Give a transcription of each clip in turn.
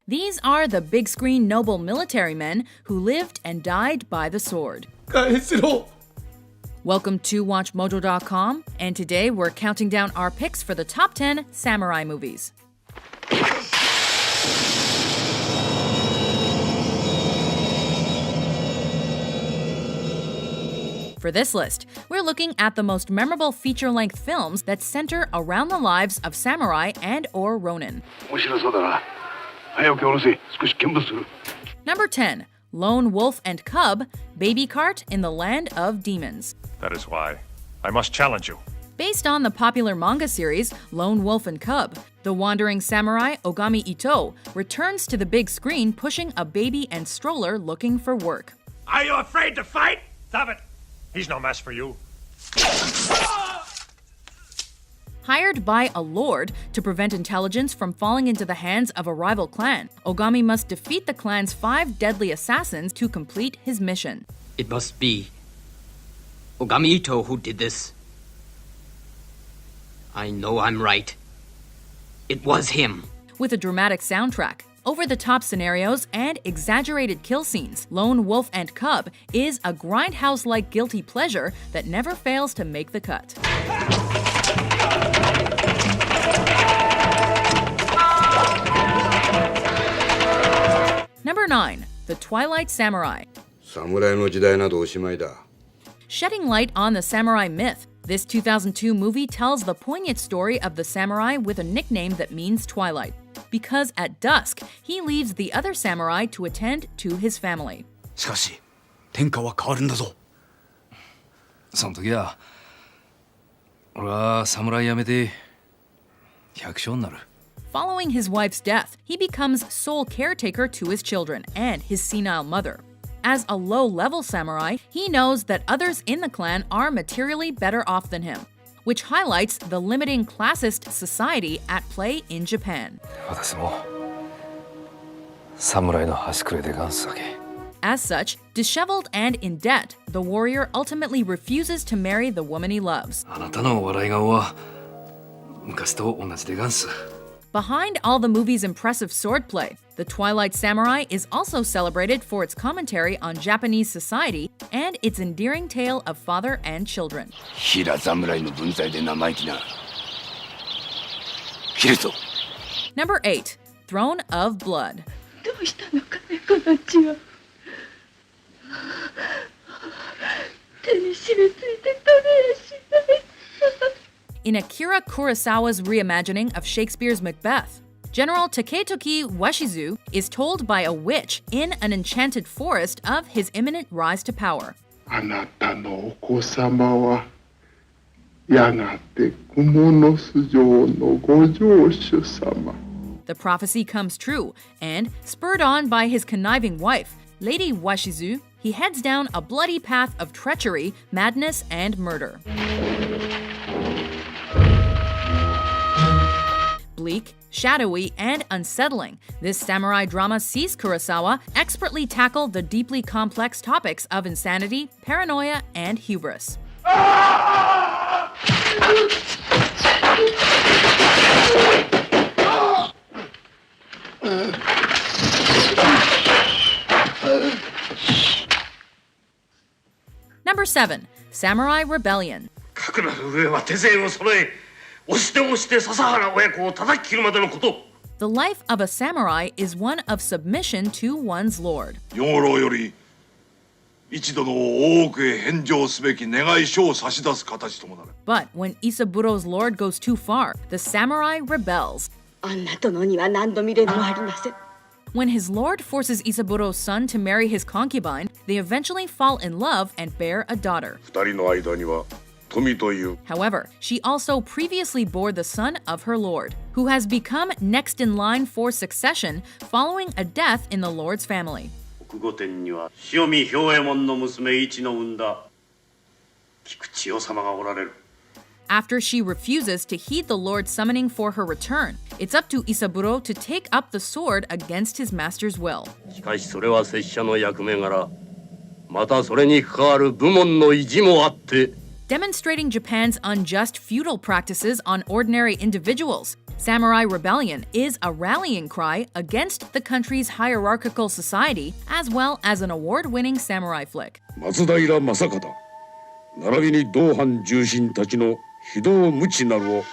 These are the big screen noble military men who lived and died by the sword. Welcome to WatchMojo.com, and today we're counting down our picks for the top 10 samurai movies. For this list, we're looking at the most memorable feature-length films that center around the lives of samurai and/or ronin. Number 10, Lone Wolf and Cub, Baby Cart in the Land of Demons. That is why I must challenge you. Based on the popular manga series Lone Wolf and Cub, the wandering samurai Ogami Ito returns to the big screen pushing a baby and stroller looking for work. Are you afraid to fight? Stop it. He's no match for you. Hired by a lord to prevent intelligence from falling into the hands of a rival clan, Ogami must defeat the clan's 5 deadly assassins to complete his mission. It must be Ogami Ito who did this. I know I'm right. It was him. With a dramatic soundtrack, over-the-top scenarios, and exaggerated kill scenes, Lone Wolf and Cub is a grindhouse-like guilty pleasure that never fails to make the cut. Number 9, The Twilight Samurai. Shedding light on the samurai myth, this 2002 movie tells the poignant story of the samurai with a nickname that means twilight, because at dusk, he leaves the other samurai to attend to his family. しかし、天下は変わるんだぞ。その時は、俺は侍辞めて百姓になる。 Following his wife's death, he becomes sole caretaker to his children and his senile mother. As a low-level samurai, he knows that others in the clan are materially better off than him, which highlights the limiting classist society at play in Japan. 私も侍の端くれでガンスだけ。 As such, disheveled and in debt, the warrior ultimately refuses to marry the woman he loves. あなたの笑い顔は昔と同じでガンス。 Behind all the movie's impressive swordplay, The Twilight Samurai is also celebrated for its commentary on Japanese society and its endearing tale of father and children. 平侍の分際で生意気な。切るぞ。 Number 8, Throne of Blood. どうしたのかね、この血は。手にしみついて取れやしない。 In Akira Kurosawa's reimagining of Shakespeare's Macbeth, General Taketoki Washizu is told by a witch in an enchanted forest of his imminent rise to power. あなたのお子様はやがて蜘蛛の巣城のご城主様。 The prophecy comes true, and spurred on by his conniving wife, Lady Washizu, he heads down a bloody path of treachery, madness, and murder. Bleak, shadowy, and unsettling, this samurai drama sees Kurosawa expertly tackle the deeply complex topics of insanity, paranoia, and hubris. Number 7, Samurai Rebellion. かくなる上は手勢を揃え、押して笹原親子を叩き切るまでのこと。 The life of a samurai is one of submission to one's lord. 養老より一度の大奥へ返上すべき願い書を差し出す形ともなる。 But when Isaburo's lord goes too far, the samurai rebels. あんな殿には何度未練もありません。 When his lord forces Isaburo's son to marry his concubine, they eventually fall in love and bear a daughter. 二人の間には富という。 However, she also previously bore the son of her lord, who has become next in line for succession following a death in the lord's family. 国御殿には塩見兵衛門の娘一の産んだ菊千代様がおられる。 After she refuses to heed the lord's summoning for her return, it's up to Isaburo to take up the sword against his master's will. しかしそれは拙者の役目柄、またそれに関わる部門の意地もあって。 Demonstrating Japan's unjust feudal practices on ordinary individuals, Samurai Rebellion is a rallying cry against the country's hierarchical society, as well as an award-winning samurai flick. 松平正方並びに同藩重臣たちの非道無知なるを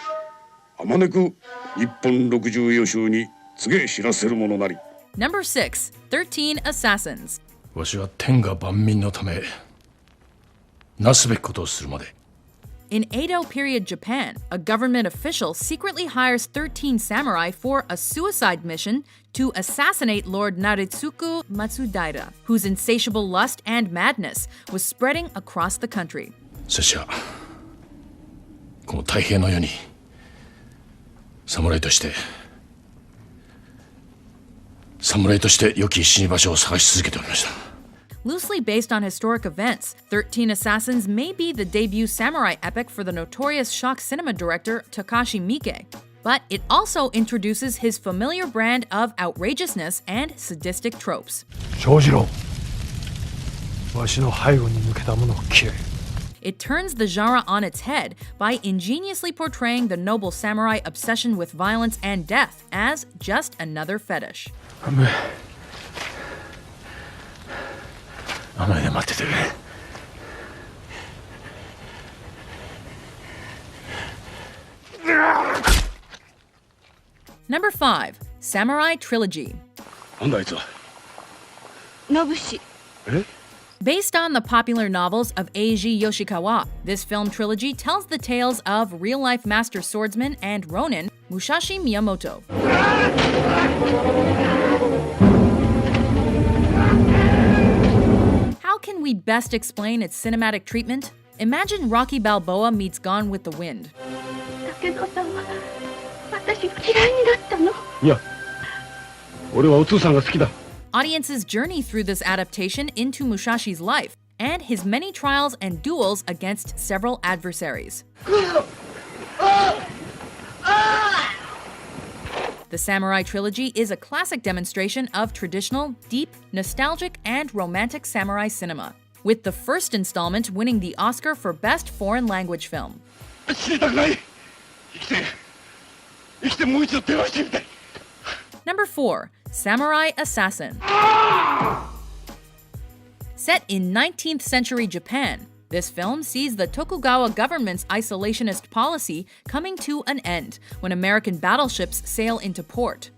あまねく日本64州に告げ知らせるものなり。 Number 6. 13 Assassins. わしは天下万民のためなすべきことをするまで。 In Edo period Japan, a government official secretly hires 13 samurai for a suicide mission to assassinate Lord Naritsuku Matsudaira, whose insatiable lust and madness was spreading across the country. 拙者この太平の世に侍として良き死に場所を探し続けておりました。 Loosely based on historic events, 13 Assassins may be the debut samurai epic for the notorious shock cinema director Takashi Miike, but it also introduces his familiar brand of outrageousness and sadistic tropes. 長次郎、わしの背後に向けたものを切れ。 It turns the genre on its head by ingeniously portraying the noble samurai obsession with violence and death as just another fetish. 甘いで待っててくれ。 Number 5. Samurai Trilogy. なんだあいつは。ノブシ。 Based on the popular novels of Eiji Yoshikawa, this film trilogy tells the tales of real-life master swordsman and ronin Musashi Miyamoto. How can we best explain its cinematic treatment? Imagine Rocky Balboa meets Gone with the Wind. 竹野さんは私が嫌いになったの。いや、俺はお父さんが好きだ。 Audiences journey through this adaptation into Musashi's life and his many trials and duels against several adversaries. The Samurai Trilogy is a classic demonstration of traditional, deep, nostalgic, and romantic samurai cinema, with the first installment winning the Oscar for Best Foreign Language Film. 死にたくない。生きてもう一度手をしてみたい。 Number 4. Samurai Assassin. Set in 19th century Japan, this film sees the Tokugawa government's isolationist policy coming to an end when American battleships sail into port.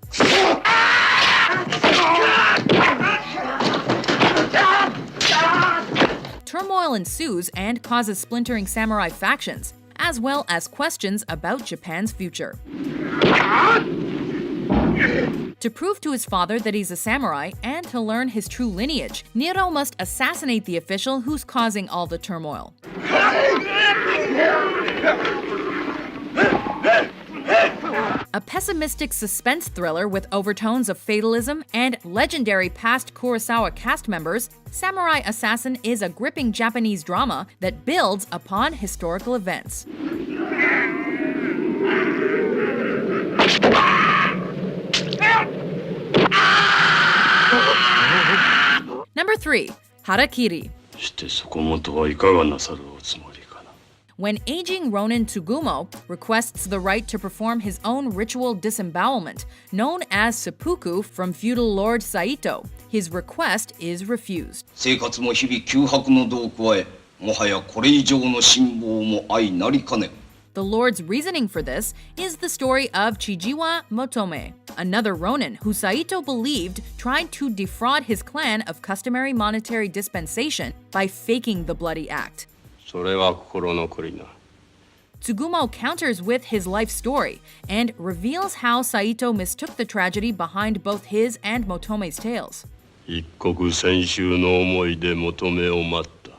Turmoil ensues and causes splintering samurai factions, as well as questions about Japan's future. To prove to his father that he's a samurai and to learn his true lineage, Nero must assassinate the official who's causing all the turmoil. A pessimistic suspense thriller with overtones of fatalism and legendary past Kurosawa cast members, Samurai Assassin is a gripping Japanese drama that builds upon historical events. Number 3. Harakiri. When aging Ronin Tsugumo requests the right to perform his own ritual disembowelment, known as seppuku from feudal Lord Saito, his request is refused. 生活も日々窮迫の度を加え、もはやこれ以上の辛抱も相なりかね。 The Lord's reasoning for this is the story of Chijiwa Motome, another Ronin who Saito believed tried to defraud his clan of customary monetary dispensation by faking the bloody act. それは心残りな。 Tsugumo counters with his life story and reveals how Saito mistook the tragedy behind both his and Motome's tales. 一刻先週の思いで求めを待った。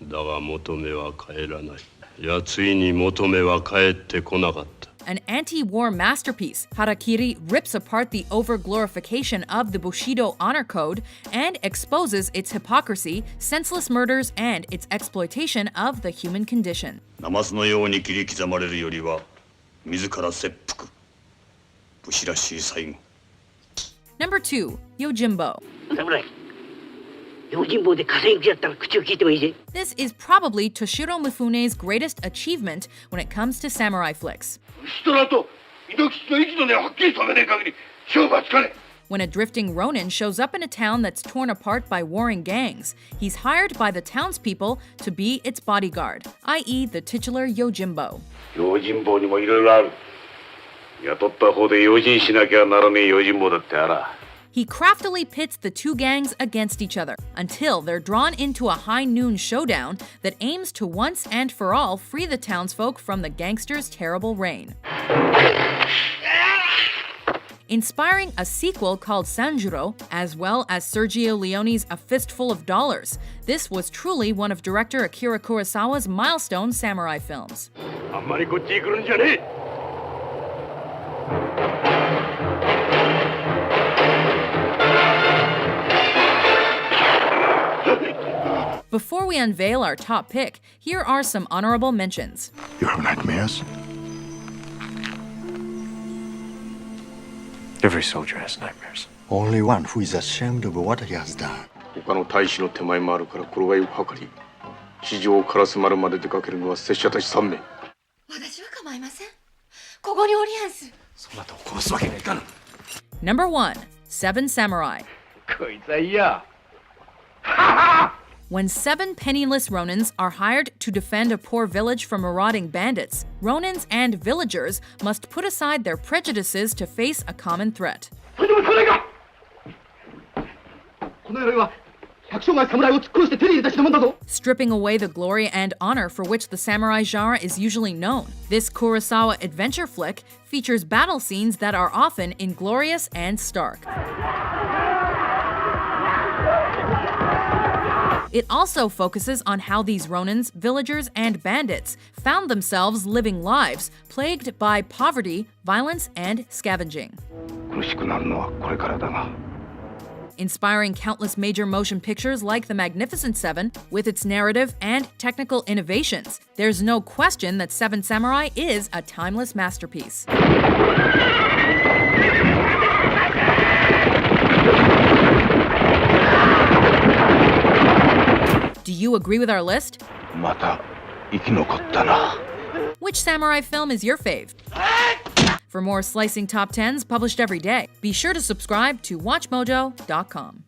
だが求めは帰らない。いやついに求めは帰ってこなかった。 An anti-war masterpiece, Harakiri rips apart the over-glorification of the Bushido honor code and exposes its hypocrisy, senseless murders, and its exploitation of the human condition. ナマズのように切り刻まれるよりは自ら切腹。武士らしい最後。 Number 2. Yojimbo. 侍。This is probably Toshiro Mifune's greatest achievement when it comes to samurai flicks. When a drifting ronin shows up in a town that's torn apart by warring gangs, he's hired by the townspeople to be its bodyguard, i.e. the titular Yojimbo. 用心棒にもいろいろある。雇った方で用心しなきゃならねえ用心棒だってあら。 He craftily pits the two gangs against each other until they're drawn into a high noon showdown that aims to once and for all free the townsfolk from the gangsters' terrible reign. Inspiring a sequel called Sanjuro, as well as Sergio Leone's A Fistful of Dollars, this was truly one of director Akira Kurosawa's milestone samurai films. あんまりこっちへ来るんじゃねえ。 Before we unveil our top pick, here are some honorable mentions. You have nightmares? Every soldier has nightmares. Only one who is ashamed of what he has done. 他の大使の手前もあるから頃合いを図り、市場をカラス丸まで出かけるのは拙者たち3名。私は構いません。ここにおりやんす。そなたを殺すわけにはいかぬ。 Number 1. Seven Samurai. こいつはいいや。 When 7 penniless Ronins are hired to defend a poor village from marauding bandits, Ronins and villagers must put aside their prejudices to face a common threat. Stripping away the glory and honor for which the samurai genre is usually known, this Kurosawa adventure flick features battle scenes that are often inglorious and stark. It also focuses on how these Ronins, villagers, and bandits found themselves living lives plagued by poverty, violence, and scavenging. Inspiring countless major motion pictures like The Magnificent Seven with its narrative and technical innovations, there's no question that Seven Samurai is a timeless masterpiece. Do you agree with our list? Which samurai film is your fave? For more slicing top 10s published every day, be sure to subscribe to WatchMojo.com.